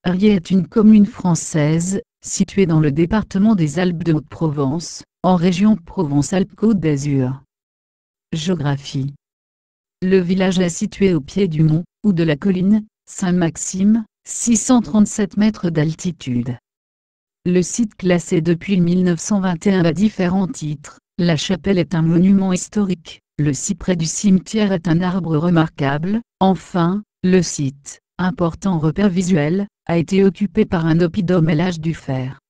Riez est une commune française, située dans le département des Alpes de Haute-Provence, en région Provence-Alpes-Côte d'Azur. Géographie. Le village est situé au pied du mont, ou de la colline, Saint-Maxime, 637 mètres d'altitude. Le site classé depuis 1921 à différents titres, la chapelle est un monument historique, le cyprès du cimetière est un arbre remarquable, enfin, le site, important repère visuel, a été occupé par un oppidum à l'âge du fer.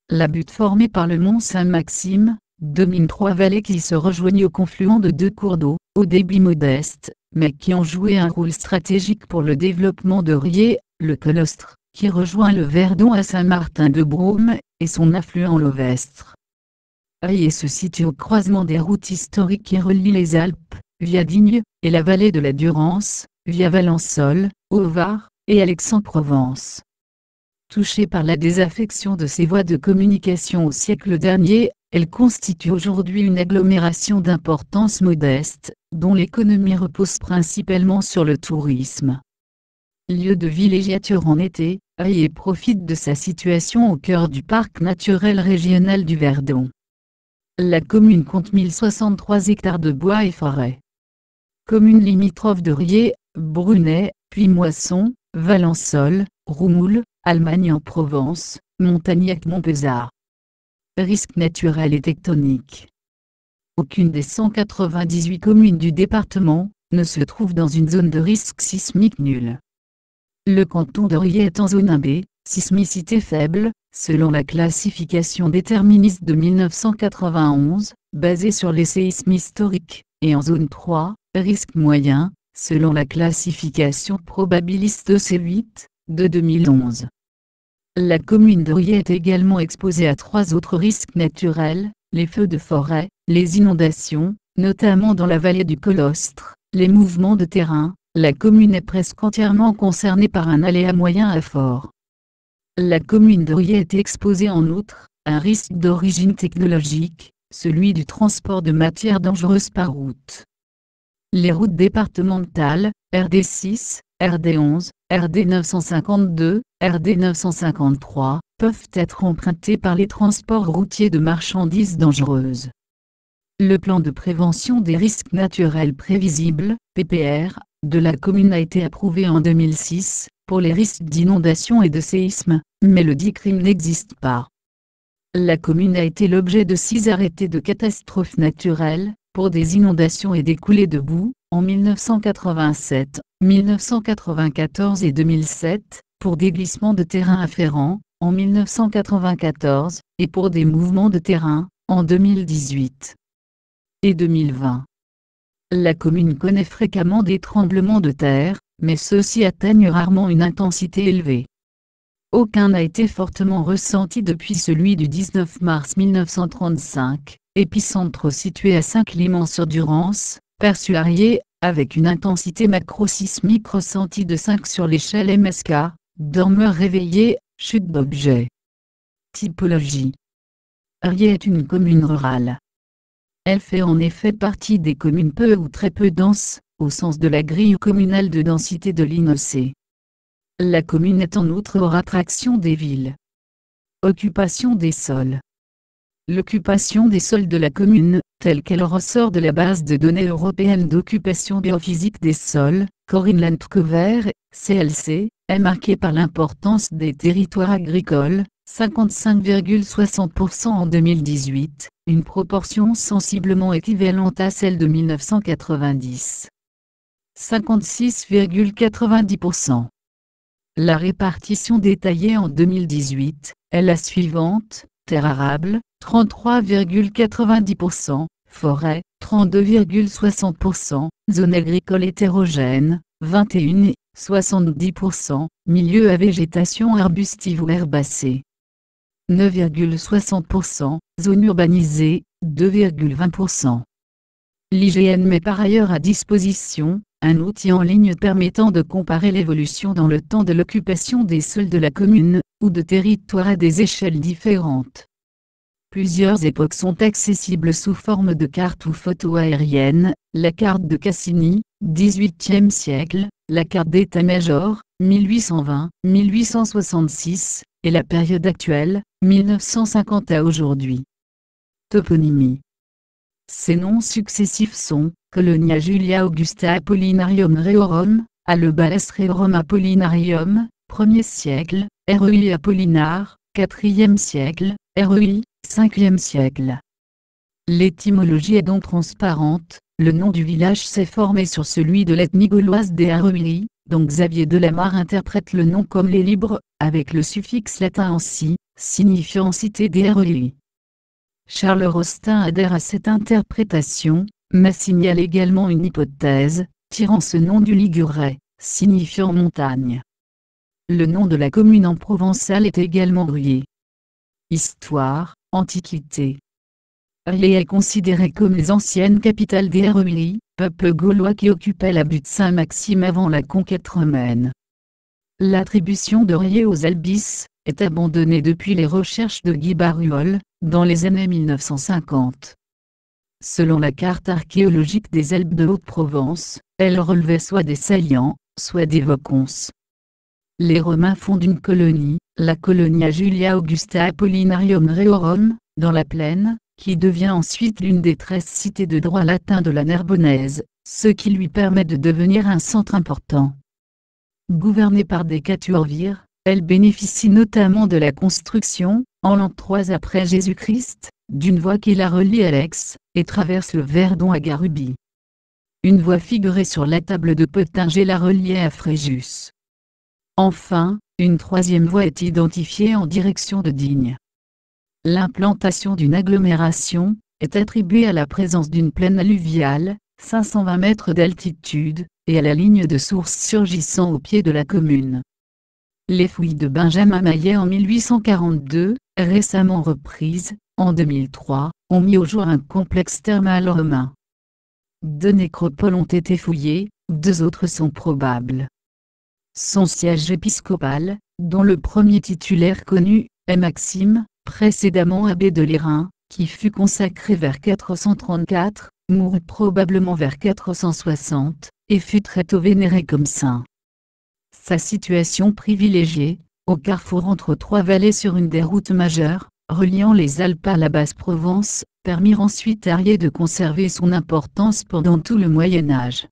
La butte formée par le mont Saint-Maxime, domine trois vallées qui se rejoignent au confluent de deux cours d'eau, au débit modeste, mais qui ont joué un rôle stratégique pour le développement de Riez, le Colostre, qui rejoint le Verdon à Saint-Martin-de-Brome, et son affluent l'Auvestre. Riez se situe au croisement des routes historiques qui relient les Alpes, via Digne, et la vallée de la Durance, via Valençol, au Var, et à Aix-en-Provence. Touchée par la désaffection de ses voies de communication au siècle dernier, elle constitue aujourd'hui une agglomération d'importance modeste, dont l'économie repose principalement sur le tourisme. Lieu de villégiature en été, Riez profite de sa situation au cœur du parc naturel régional du Verdon. La commune compte 1063 hectares de bois et forêts. Commune limitrophe de Riez, Bruney, Puimoisson, Valençol, Roumoul, Almagne en Provence, Montagnac-Montpezat. Risques naturels et tectoniques. Aucune des 198 communes du département ne se trouve dans une zone de risque sismique nul. Le canton de Riez est en zone 1B, sismicité faible, selon la classification déterministe de 1991, basée sur les séismes historiques, et en zone 3, risque moyen, selon la classification probabiliste EC8, de 2011. La commune de Riez est également exposée à trois autres risques naturels, les feux de forêt, les inondations, notamment dans la vallée du Colostre, les mouvements de terrain. La commune est presque entièrement concernée par un aléa moyen à fort. La commune de Riez est exposée en outre à un risque d'origine technologique, celui du transport de matières dangereuses par route. Les routes départementales, RD6, RD11, RD 952, RD 953, peuvent être empruntées par les transports routiers de marchandises dangereuses. Le plan de prévention des risques naturels prévisibles, PPR, de la commune a été approuvé en 2006, pour les risques d'inondation et de séisme, mais le dit crime n'existe pas. La commune a été l'objet de 6 arrêtés de catastrophes naturelles, pour des inondations et des coulées de boue, en 1987, 1994 et 2007, pour des glissements de terrain afférents, en 1994, et pour des mouvements de terrain, en 2018 et 2020. La commune connaît fréquemment des tremblements de terre, mais ceux-ci atteignent rarement une intensité élevée. Aucun n'a été fortement ressenti depuis celui du 19 mars 1935, épicentre situé à Saint-Clément-sur-Durance, perçu à Riez, avec une intensité macro-sismique ressentie de 5 sur l'échelle MSK, dormeur réveillé, chute d'objets. Typologie. Riez est une commune rurale. Elle fait en effet partie des communes peu ou très peu denses, au sens de la grille communale de densité de l'INSEE. La commune est en outre hors attraction des villes. Occupation des sols. L'occupation des sols de la commune, telle qu'elle ressort de la base de données européenne d'occupation biophysique des sols, Corinne Landcover, CLC, est marquée par l'importance des territoires agricoles, 55,60% en 2018, une proportion sensiblement équivalente à celle de 1990. 56,90%. La répartition détaillée en 2018 est la suivante: terres arables, 33,90%, forêt, 32,60%, zone agricole hétérogène, 21,70%, milieu à végétation arbustive ou herbacée, 9,60%, zone urbanisée, 2,20%. L'IGN met par ailleurs à disposition un outil en ligne permettant de comparer l'évolution dans le temps de l'occupation des sols de la commune, ou de territoires à des échelles différentes. Plusieurs époques sont accessibles sous forme de cartes ou photos aériennes: la carte de Cassini, XVIIIe siècle, la carte d'état-major, 1820-1866, et la période actuelle, 1950 à aujourd'hui. Toponymie. Ces noms successifs sont Colonia Julia Augusta Apollinarium Reorum, Alebales Reorum Apollinarium, 1er siècle, REI Apollinar, 4e siècle, REI, 5e siècle. L'étymologie est donc transparente, le nom du village s'est formé sur celui de l'ethnie gauloise des Arui, donc Xavier Delamarre interprète le nom comme les libres, avec le suffixe latin anci, signifiant cité des Arui. Charles Rostin adhère à cette interprétation, mais signale également une hypothèse, tirant ce nom du ligurais, signifiant montagne. Le nom de la commune en provençal est également Ruyer. Histoire, Antiquité. Ruyer est considérée comme les anciennes capitales des Arui, peuple gaulois qui occupait la butte Saint-Maxime avant la conquête romaine. L'attribution de Ruyer aux Albis est abandonnée depuis les recherches de Guy Baruol, dans les années 1950. Selon la carte archéologique des Alpes de Haute-Provence, elle relevait soit des Salients, soit des Voconces. Les Romains fondent une colonie, la Colonia Julia Augusta Apollinarium Reorum, dans la plaine, qui devient ensuite l'une des 13 cités de droit latin de la Narbonnaise, ce qui lui permet de devenir un centre important. Gouvernée par des Catuorvires, elle bénéficie notamment de la construction, en l'an 3 après Jésus-Christ, d'une voie qui la relie à Aix, et traverse le Verdon à Garubi. Une voie figurée sur la table de Pottinger la reliait à Fréjus. Enfin, une troisième voie est identifiée en direction de Digne. L'implantation d'une agglomération est attribuée à la présence d'une plaine alluviale, 520 mètres d'altitude, et à la ligne de source surgissant au pied de la commune. Les fouilles de Benjamin Maillet en 1842, récemment reprises, en 2003, ont mis au jour un complexe thermal romain. 2 nécropoles ont été fouillées, 2 autres sont probables. Son siège épiscopal, dont le premier titulaire connu, est Maxime, précédemment abbé de Lérins, qui fut consacré vers 434, mourut probablement vers 460, et fut très tôt vénéré comme saint. Sa situation privilégiée, au carrefour entre 3 vallées sur une des routes majeures, reliant les Alpes à la Basse-Provence, permit ensuite à Riez de conserver son importance pendant tout le Moyen-Âge.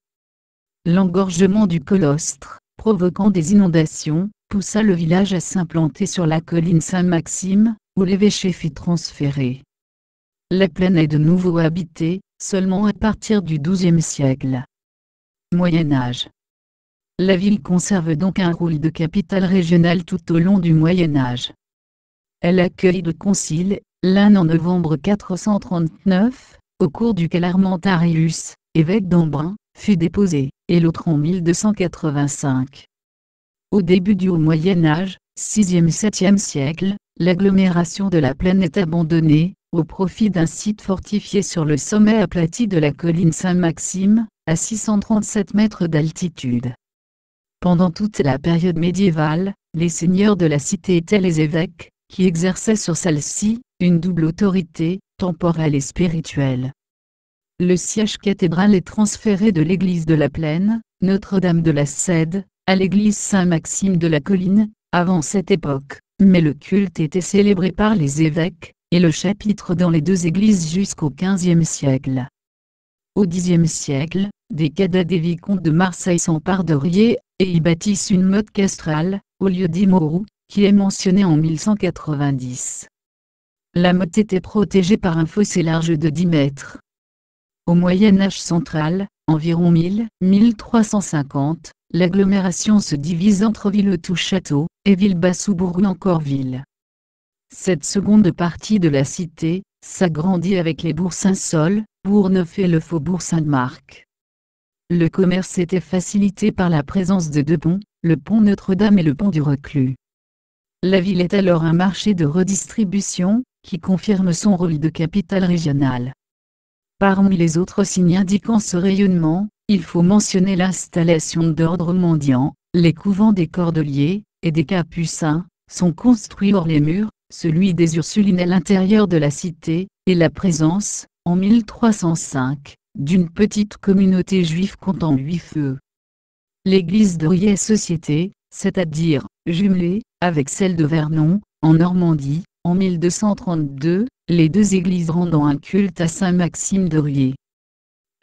L'engorgement du Colostre, provoquant des inondations, poussa le village à s'implanter sur la colline Saint-Maxime, où l'évêché fut transféré. La plaine est de nouveau habitée, seulement à partir du XIIe siècle. Moyen-Âge. La ville conserve donc un rôle de capitale régionale tout au long du Moyen-Âge. Elle accueille 2 conciles, l'un en novembre 439, au cours duquel Armentarius, évêque d'Embrun, fut déposé, et l'autre en 1285. Au début du Haut Moyen-Âge, 6e-7e siècle, l'agglomération de la plaine est abandonnée, au profit d'un site fortifié sur le sommet aplati de la colline Saint-Maxime, à 637 mètres d'altitude. Pendant toute la période médiévale, les seigneurs de la cité étaient les évêques, qui exerçaient sur celle-ci, une double autorité, temporelle et spirituelle. Le siège cathédral est transféré de l'église de la Plaine, Notre-Dame de la Cède, à l'église Saint-Maxime de la Colline, avant cette époque, mais le culte était célébré par les évêques, et le chapitre dans les 2 églises jusqu'au XVe siècle. Au Xe siècle, des cadets des vicomtes de Marseille s'emparent de Riez, et y bâtissent une motte castrale, au lieu d'Imourou, qui est mentionnée en 1190. La motte était protégée par un fossé large de 10 mètres. Au Moyen-Âge central, environ 1350, l'agglomération se divise entre Villetout-Château, et Villebasse-ou-Bourg ou encore Ville. Cette seconde partie de la cité, s'agrandit avec les bourgs Saint-Saul, Bourgneuf et le faubourg Sainte-Marc. Le commerce était facilité par la présence de 2 ponts, le pont Notre-Dame et le pont du Reclus. La ville est alors un marché de redistribution, qui confirme son rôle de capitale régionale. Parmi les autres signes indiquant ce rayonnement, il faut mentionner l'installation d'ordres mendiants, les couvents des Cordeliers, et des Capucins, sont construits hors les murs, celui des Ursulines à l'intérieur de la cité, et la présence, en 1305, d'une petite communauté juive comptant 8 feux. L'église de Riez Société, c'est-à-dire jumelée avec celle de Vernon, en Normandie, en 1232, les deux églises rendant un culte à saint Maxime de Riez.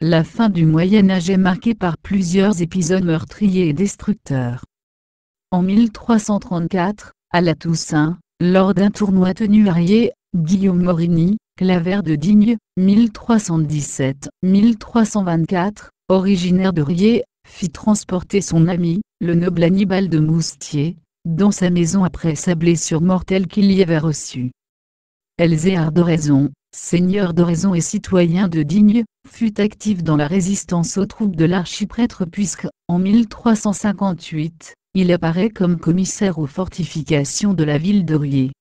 La fin du Moyen Âge est marquée par plusieurs épisodes meurtriers et destructeurs. En 1334, à la Toussaint, lors d'un tournoi tenu à Riez, Guillaume Morigny, clavère de Digne, 1317-1324, originaire de Riez, fit transporter son ami, le noble Annibal de Moustier, dans sa maison après sa blessure mortelle qu'il y avait reçue. Elzéar d'Oraison, seigneur d'Oraison et citoyen de Digne, fut actif dans la résistance aux troupes de l'archiprêtre puisque, en 1358, il apparaît comme commissaire aux fortifications de la ville de Riez.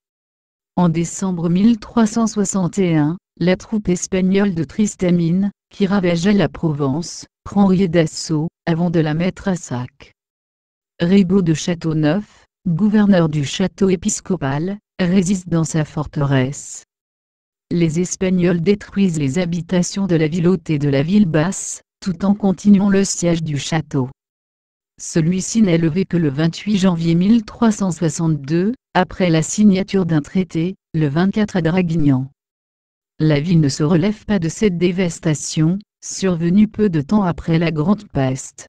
En décembre 1361, la troupe espagnole de Tristamine, qui ravageait la Provence, prend Riez d'assaut, avant de la mettre à sac. Ribaut de Châteauneuf, gouverneur du château épiscopal, résiste dans sa forteresse. Les Espagnols détruisent les habitations de la ville haute et de la ville basse, tout en continuant le siège du château. Celui-ci n'est levé que le 28 janvier 1362, après la signature d'un traité, le 24 à Draguignan. La ville ne se relève pas de cette dévastation, survenue peu de temps après la Grande Peste.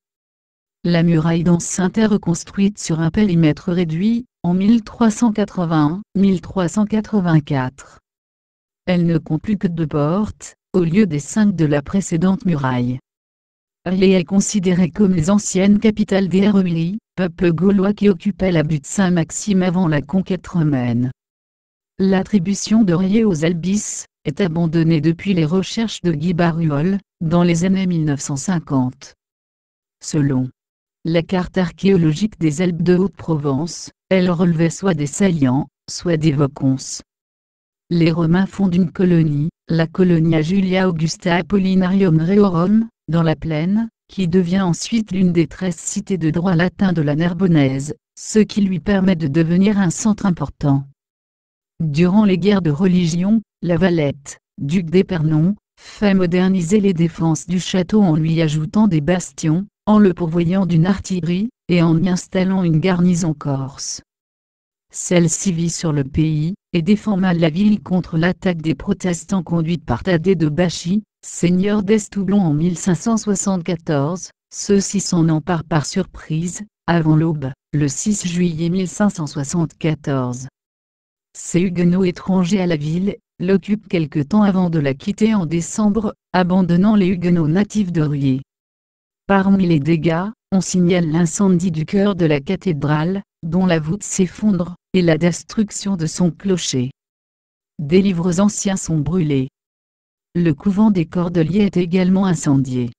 La muraille d'enceinte est reconstruite sur un périmètre réduit, en 1381-1384. Elle ne compte plus que 2 portes, au lieu des 5 de la précédente muraille. Riez est considérée comme les anciennes capitales des Heruli, peuple gaulois qui occupait la butte Saint-Maxime avant la conquête romaine. L'attribution de Riez aux Albis est abandonnée depuis les recherches de Guy Barruol, dans les années 1950. Selon la carte archéologique des Alpes de Haute-Provence, elle relevait soit des Salients, soit des Voconces. Les Romains fondent une colonie, la Colonia Julia Augusta Apollinarium Reorum, dans la plaine, qui devient ensuite l'une des 13 cités de droit latin de la Narbonnaise, ce qui lui permet de devenir un centre important. Durant les guerres de religion, la Valette, duc d'Épernon, fait moderniser les défenses du château en lui ajoutant des bastions, en le pourvoyant d'une artillerie, et en y installant une garnison corse. Celle-ci vit sur le pays, et défend mal la ville contre l'attaque des protestants conduite par Thaddée de Bachy, seigneur d'Estoublon en 1574, ceux-ci s'en emparent par surprise, avant l'aube, le 6 juillet 1574. Ces huguenots étrangers à la ville, l'occupent quelque temps avant de la quitter en décembre, abandonnant les huguenots natifs de Riez. Parmi les dégâts, on signale l'incendie du chœur de la cathédrale, dont la voûte s'effondre, et la destruction de son clocher. Des livres anciens sont brûlés. Le couvent des Cordeliers est également incendié.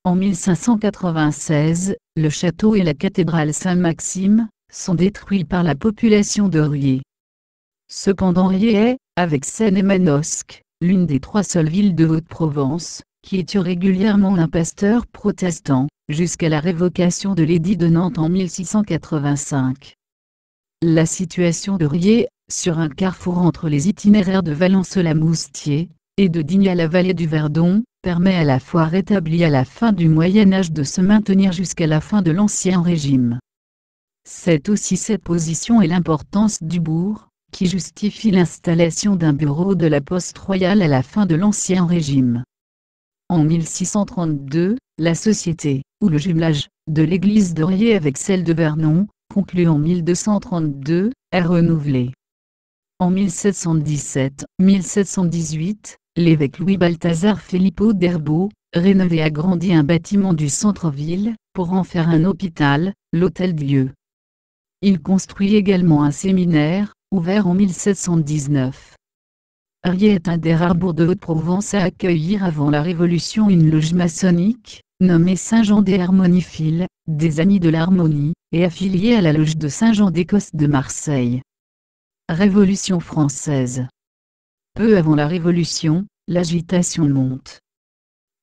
En 1596, le château et la cathédrale Saint-Maxime sont détruits par la population de Riez. Cependant Riez est, avec Seine et Manosque, l'une des 3 seules villes de Haute-Provence, qui ait eu régulièrement un pasteur protestant, jusqu'à la révocation de l'édit de Nantes en 1685. La situation de Riez, sur un carrefour entre les itinéraires de Valence-la-Moustier, et de Digne à la vallée du Verdon, permet à la fois rétablie à la fin du Moyen Âge de se maintenir jusqu'à la fin de l'Ancien Régime. C'est aussi cette position et l'importance du bourg, qui justifie l'installation d'un bureau de la poste royale à la fin de l'Ancien Régime. En 1632, la société, ou le jumelage, de l'église de Riez avec celle de Vernon, conclu en 1232, est renouvelé. En 1717-1718, l'évêque Louis Balthazar Filippo d'Herbaut, rénové et agrandit un bâtiment du centre-ville, pour en faire un hôpital, l'Hôtel-Dieu. Il construit également un séminaire, ouvert en 1719. Riez est un des rares bourgs de Haute-Provence à accueillir avant la Révolution une loge maçonnique, nommée Saint-Jean des Harmoniophiles, des Amis de l'Harmonie, et affiliée à la loge de Saint-Jean d'Écosse de Marseille. Révolution française. Peu avant la Révolution, l'agitation monte.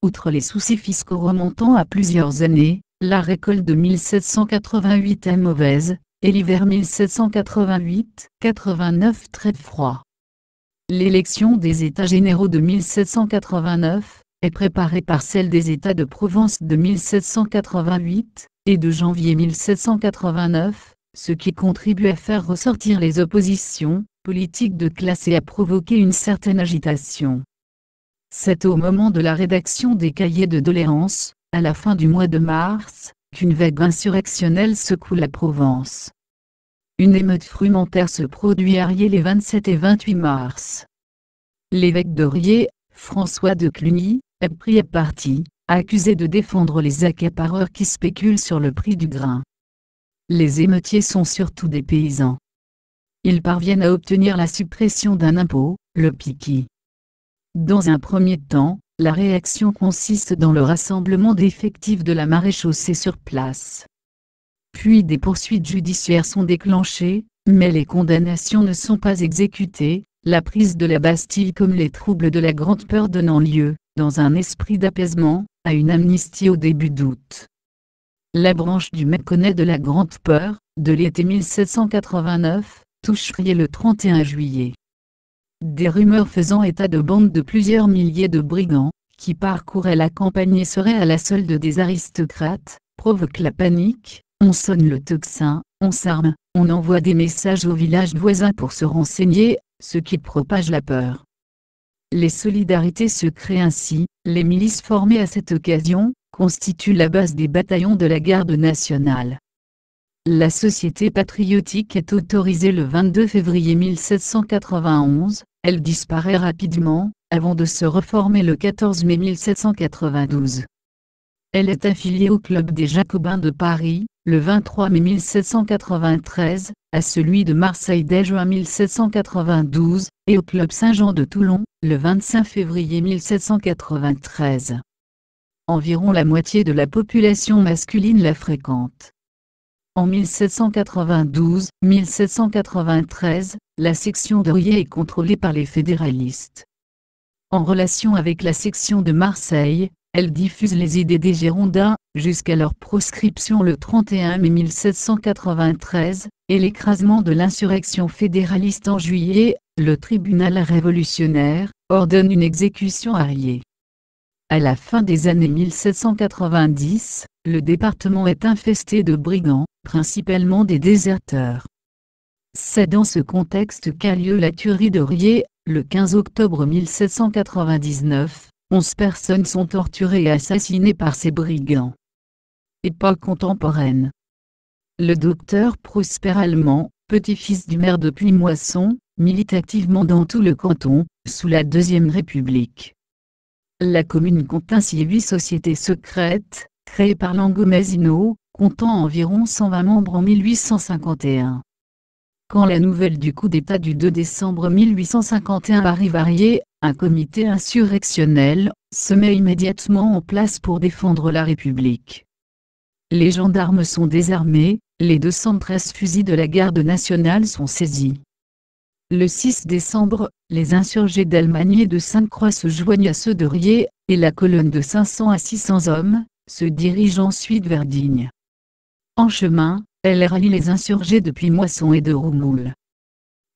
Outre les soucis fiscaux remontant à plusieurs années, la récolte de 1788 est mauvaise, et l'hiver 1788-89 très froid. L'élection des États généraux de 1789, est préparée par celle des États de Provence de 1788 et de janvier 1789, ce qui contribue à faire ressortir les oppositions politiques de classe et à provoquer une certaine agitation. C'est au moment de la rédaction des cahiers de doléances, à la fin du mois de mars, qu'une vague insurrectionnelle secoue la Provence. Une émeute frumentaire se produit à Riez les 27 et 28 mars. L'évêque de Riez, François de Cluny, est pris à partie, accusé de défendre les accapareurs qui spéculent sur le prix du grain. Les émeutiers sont surtout des paysans. Ils parviennent à obtenir la suppression d'un impôt, le piqui. Dans un premier temps, la réaction consiste dans le rassemblement d'effectifs de la maréchaussée sur place. Puis des poursuites judiciaires sont déclenchées, mais les condamnations ne sont pas exécutées, la prise de la Bastille comme les troubles de la Grande Peur donnant lieu, dans un esprit d'apaisement, à une amnistie au début d'août. La branche du méconnaît de la Grande Peur, de l'été 1789, touche Riez le 31 juillet. Des rumeurs faisant état de bandes de plusieurs milliers de brigands, qui parcouraient la campagne et seraient à la solde des aristocrates, provoquent la panique. On sonne le tocsin, on s'arme, on envoie des messages aux villages voisins pour se renseigner, ce qui propage la peur. Les solidarités se créent ainsi, les milices formées à cette occasion, constituent la base des bataillons de la garde nationale. La Société patriotique est autorisée le 22 février 1791, elle disparaît rapidement, avant de se reformer le 14 mai 1792. Elle est affiliée au Club des Jacobins de Paris, le 23 mai 1793, à celui de Marseille dès juin 1792, et au Club Saint-Jean de Toulon, le 25 février 1793. Environ la moitié de la population masculine la fréquente. En 1792-1793, la section de Riez est contrôlée par les fédéralistes. En relation avec la section de Marseille, elle diffuse les idées des Girondins, jusqu'à leur proscription le 31 mai 1793, et l'écrasement de l'insurrection fédéraliste en juillet, le tribunal révolutionnaire ordonne une exécution à Riez. À la fin des années 1790, le département est infesté de brigands, principalement des déserteurs. C'est dans ce contexte qu'a lieu la tuerie de Riez, le 15 octobre 1799. 11 personnes sont torturées et assassinées par ces brigands. Époque contemporaine. Le docteur Prosper Allemand, petit-fils du maire de Puimoisson, milite activement dans tout le canton, sous la Deuxième République. La commune compte ainsi 8 sociétés secrètes, créées par Langomazino, comptant environ 120 membres en 1851. Quand la nouvelle du coup d'État du 2 décembre 1851 arrive à Riez, un comité insurrectionnel se met immédiatement en place pour défendre la République. Les gendarmes sont désarmés, les 213 fusils de la garde nationale sont saisis. Le 6 décembre, les insurgés d'Allemagne et de Sainte-Croix se joignent à ceux de Riez, et la colonne de 500 à 600 hommes se dirige ensuite vers Digne. En chemin, elle rallie les insurgés de Puimoisson et de Roumoul.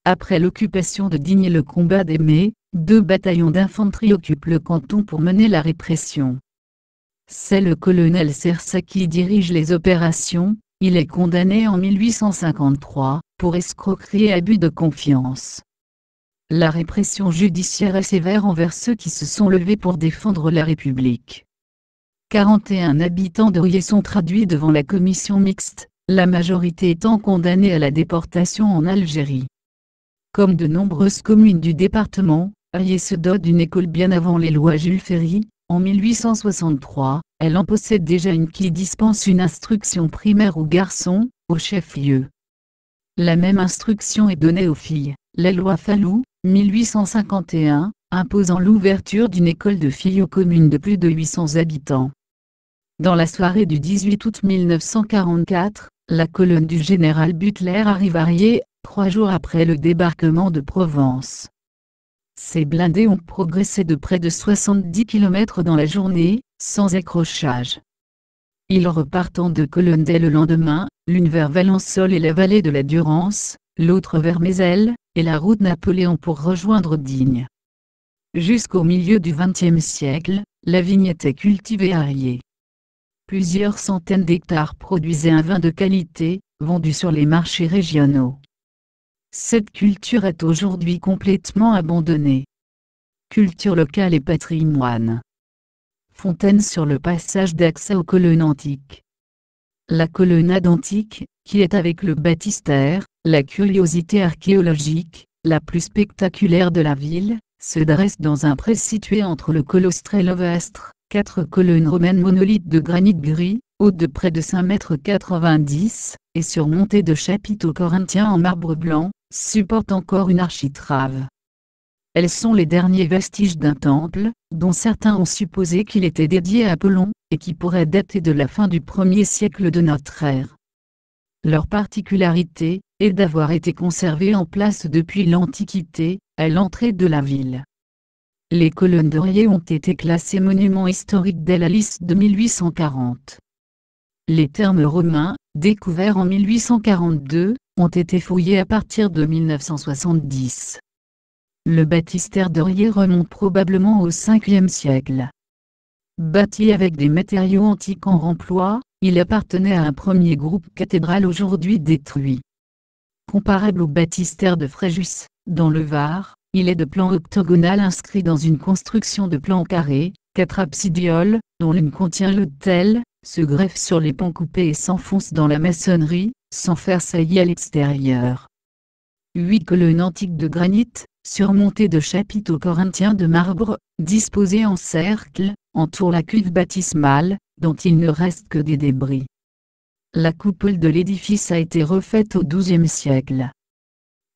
Après l'occupation de Digne et le combat d'Aimé, 2 bataillons d'infanterie occupent le canton pour mener la répression. C'est le colonel Sersa qui dirige les opérations. Il est condamné en 1853, pour escroquerie et abus de confiance. La répression judiciaire est sévère envers ceux qui se sont levés pour défendre la République. 41 habitants de Riez sont traduits devant la commission mixte, la majorité étant condamnée à la déportation en Algérie. Comme de nombreuses communes du département, Riez se dote d'une école bien avant les lois Jules Ferry. En 1863, elle en possède déjà une qui dispense une instruction primaire aux garçons, au chef-lieu. La même instruction est donnée aux filles. La loi Fallou, 1851, imposant l'ouverture d'une école de filles aux communes de plus de 800 habitants. Dans la soirée du 18 août 1944, la colonne du général Butler arrive à Riez, 3 jours après le débarquement de Provence. Ces blindés ont progressé de près de 70 km dans la journée, sans accrochage. Ils repartent en 2 colonnes dès le lendemain, l'une vers Valençol et la vallée de la Durance, l'autre vers Mézelles, et la route Napoléon pour rejoindre Digne. Jusqu'au milieu du XXe siècle, la vigne était cultivée à Riez. Plusieurs centaines d'hectares produisaient un vin de qualité, vendu sur les marchés régionaux. Cette culture est aujourd'hui complètement abandonnée. Culture locale et patrimoine. Fontaine sur le passage d'accès aux colonnes antiques. La colonnade antique, qui est avec le baptistère, la curiosité archéologique, la plus spectaculaire de la ville, se dresse dans un pré situé entre le colostre et l'ovastre, 4 colonnes romaines monolithes de granit gris, hautes de près de 5,90 m, et surmontées de chapiteaux corinthiens en marbre blanc, supportent encore une architrave. Elles sont les derniers vestiges d'un temple, dont certains ont supposé qu'il était dédié à Apollon, et qui pourrait dater de la fin du 1er siècle de notre ère. Leur particularité est d'avoir été conservées en place depuis l'Antiquité, à l'entrée de la ville. Les colonnes de Riez ont été classées monuments historiques dès la liste de 1840. Les thermes romains, découverts en 1842, ont été fouillés à partir de 1970. Le baptistère de Riez remonte probablement au 5e siècle. Bâti avec des matériaux antiques en remploi, il appartenait à un premier groupe cathédral aujourd'hui détruit. Comparable au baptistère de Fréjus, dans le Var, il est de plan octogonal inscrit dans une construction de plan carré, 4 absidioles, dont l'une contient l'autel, se greffe sur les pans coupés et s'enfonce dans la maçonnerie, sans faire saillie à l'extérieur. 8 colonnes antiques de granit, surmontées de chapiteaux corinthiens de marbre, disposés en cercle, entourent la cuve baptismale, dont il ne reste que des débris. La coupole de l'édifice a été refaite au XIIe siècle.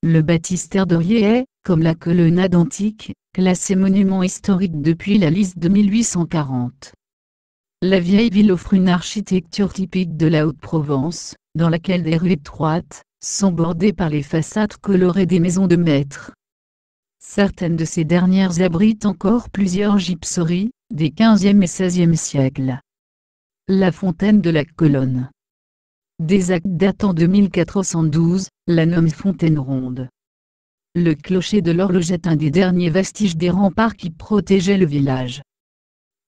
Le baptistère de Riez est, comme la colonnade antique, classé monument historique depuis la liste de 1840. La vieille ville offre une architecture typique de la Haute-Provence, dans laquelle des rues étroites sont bordées par les façades colorées des maisons de maîtres. Certaines de ces dernières abritent encore plusieurs gypseries, des 15e et 16e siècles. La fontaine de la Colonne. Des actes datant de 1412, la nomme Fontaine Ronde. Le clocher de l'horloge est un des derniers vestiges des remparts qui protégeaient le village.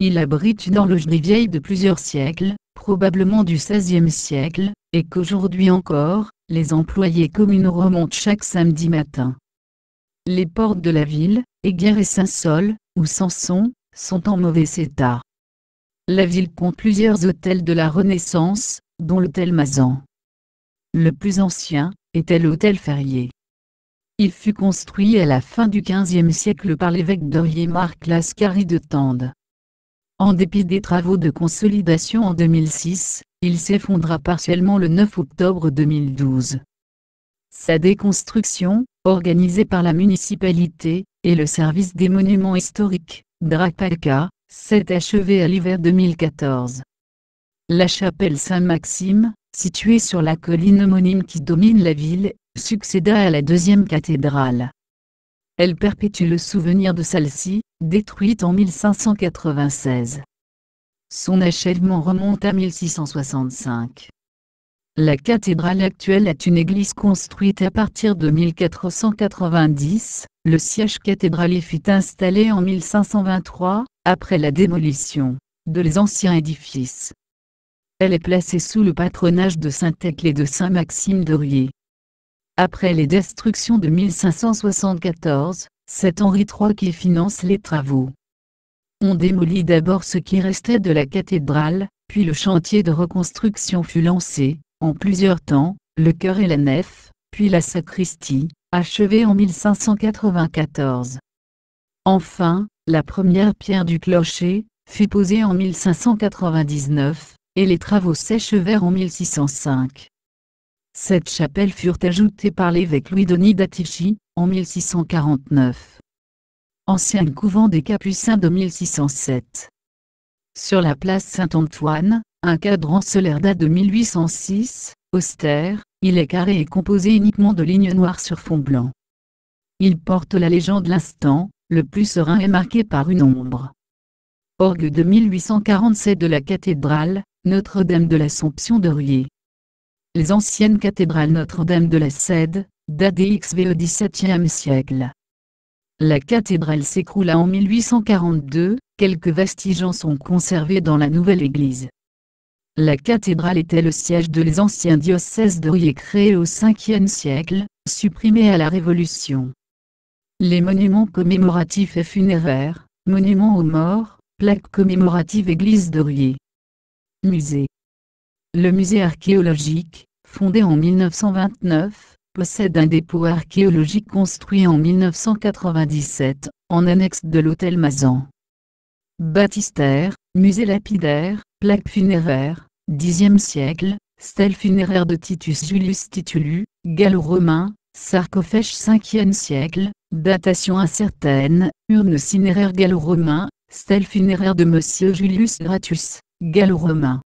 Il abrite une horlogerie vieille de plusieurs siècles, probablement du XVIe siècle, et qu'aujourd'hui encore, les employés communaux remontent chaque samedi matin. Les portes de la ville, Éguerre et Saint-Saul, ou Samson, sont en mauvais état. La ville compte plusieurs hôtels de la Renaissance, dont l'hôtel Mazan. Le plus ancien était l'hôtel Ferrier. Il fut construit à la fin du XVe siècle par l'évêque de Riez Marc Lascaris de Tende. En dépit des travaux de consolidation en 2006, il s'effondra partiellement le 9 octobre 2012. Sa déconstruction, organisée par la municipalité et le service des monuments historiques, DRAPACA, s'est achevée à l'hiver 2014. La chapelle Saint-Maxime, située sur la colline homonyme qui domine la ville, succéda à la deuxième cathédrale. Elle perpétue le souvenir de celle-ci, détruite en 1596. Son achèvement remonte à 1665. La cathédrale actuelle est une église construite à partir de 1490, le siège cathédralier fut installé en 1523, après la démolition de les anciens édifices. Elle est placée sous le patronage de Saint-Thècle et de Saint-Maxime de Riez. Après les destructions de 1574, c'est Henri III qui finance les travaux. On démolit d'abord ce qui restait de la cathédrale, puis le chantier de reconstruction fut lancé, en plusieurs temps, le chœur et la nef, puis la sacristie, achevée en 1594. Enfin, la première pierre du clocher fut posée en 1599, et les travaux s'achevèrent en 1605. Cette chapelle furent ajoutées par l'évêque Louis-Denis d'Attichy, en 1649. Ancien couvent des Capucins de 1607. Sur la place Saint-Antoine, un cadran solaire date de 1806, austère, il est carré et composé uniquement de lignes noires sur fond blanc. Il porte la légende l'instant, le plus serein est marqué par une ombre. Orgue de 1847 de la cathédrale, Notre-Dame de l'Assomption de Riez. Les anciennes cathédrales Notre-Dame de la Cède, datent des XV au XVIIe siècle. La cathédrale s'écroula en 1842, quelques vestiges en sont conservés dans la nouvelle église. La cathédrale était le siège de l'ancien diocèse de Riez créé au Ve siècle, supprimé à la Révolution. Les monuments commémoratifs et funéraires, monuments aux morts, plaques commémoratives église de Riez. Musée. Le musée archéologique, fondé en 1929, possède un dépôt archéologique construit en 1997, en annexe de l'hôtel Mazan. Baptistère, musée lapidaire, plaques funéraires, Xe siècle, stèle funéraire de Titus Julius Titulu, gallo-romain, sarcophage 5e siècle, datation incertaine, urne cinéraire gallo-romain, stèle funéraire de Monsieur Julius Gratius, gallo-romain.